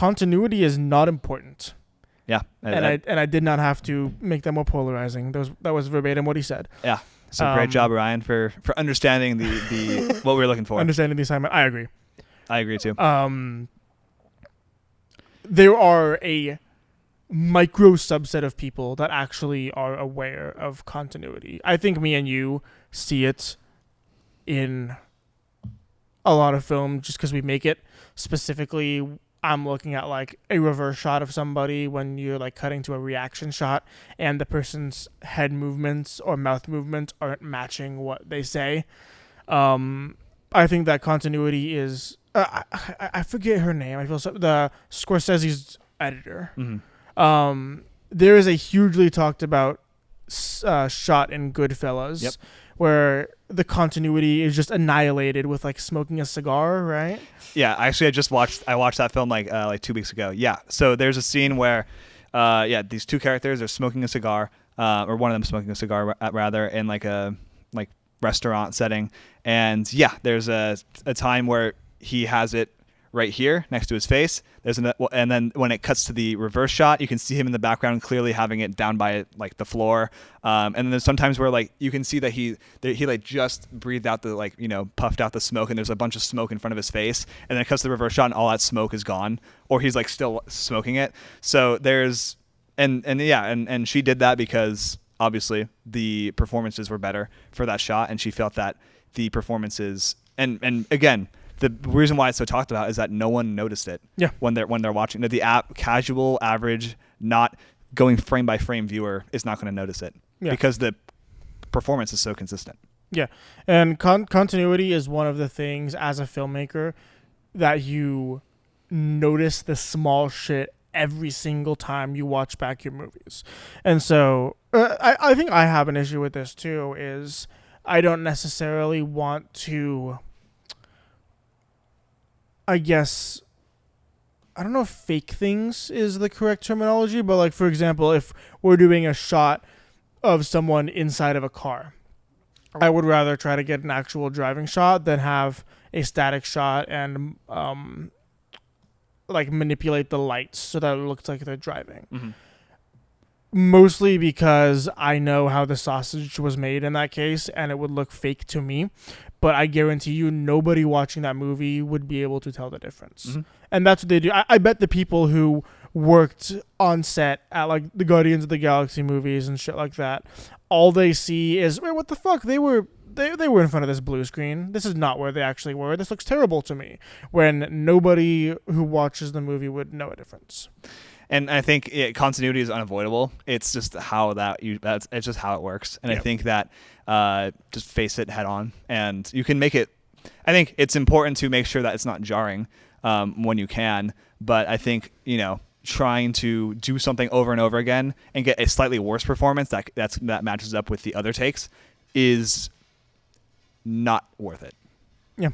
continuity is not important. Yeah. And I did not have to make that more polarizing. That was verbatim what he said. Yeah. So great job, Ryan, for understanding the what we were looking for. Understanding the assignment. I agree. I agree too. There are a micro subset of people that actually are aware of continuity. I think me and you see it in a lot of film just because we make it. Specifically, I'm looking at like a reverse shot of somebody when you're like cutting to a reaction shot and the person's head movements or mouth movements aren't matching what they say. I think that continuity is I forget her name. I feel the Scorsese's editor. Mm-hmm. There is a hugely talked about shot in Goodfellas where the continuity is just annihilated with like smoking a cigar, right? Yeah, actually, I watched that film like 2 weeks ago. Yeah, so there's a scene where, these two characters are smoking a cigar, or one of them smoking a cigar rather, in like a restaurant setting, and there's a time where he has it right here next to his face. And then when it cuts to the reverse shot, you can see him in the background clearly having it down by like the floor. And then there's sometimes where like you can see that he like just breathed out the puffed out the smoke, and there's a bunch of smoke in front of his face. And then it cuts to the reverse shot, and all that smoke is gone, or he's like still smoking it. So there's and she did that because obviously the performances were better for that shot, and she felt that the performances and again. The reason why it's so talked about is that no one noticed it when they're watching. The casual, average, not going frame by frame viewer is not going to notice it because the performance is so consistent. Yeah, and continuity is one of the things as a filmmaker that you notice the small shit every single time you watch back your movies. And so I think I have an issue with this too, is I don't necessarily want to... I guess, I don't know if fake things is the correct terminology, but like, for example, if we're doing a shot of someone inside of a car, I would rather try to get an actual driving shot than have a static shot and like manipulate the lights so that it looks like they're driving. Mm-hmm. Mostly because I know how the sausage was made in that case, and it would look fake to me. But I guarantee you nobody watching that movie would be able to tell the difference. Mm-hmm. And that's what they do. I bet the people who worked on set at like the Guardians of the Galaxy movies and shit like that, all they see is, wait, what the fuck? They were in front of this blue screen. This is not where they actually were. This looks terrible to me. When nobody who watches the movie would know a difference. And I think continuity is unavoidable. It's just it's just how it works. And I think that just face it head on, and you can make it. I think it's important to make sure that it's not jarring when you can. But I think trying to do something over and over again and get a slightly worse performance that matches up with the other takes is not worth it. Yeah,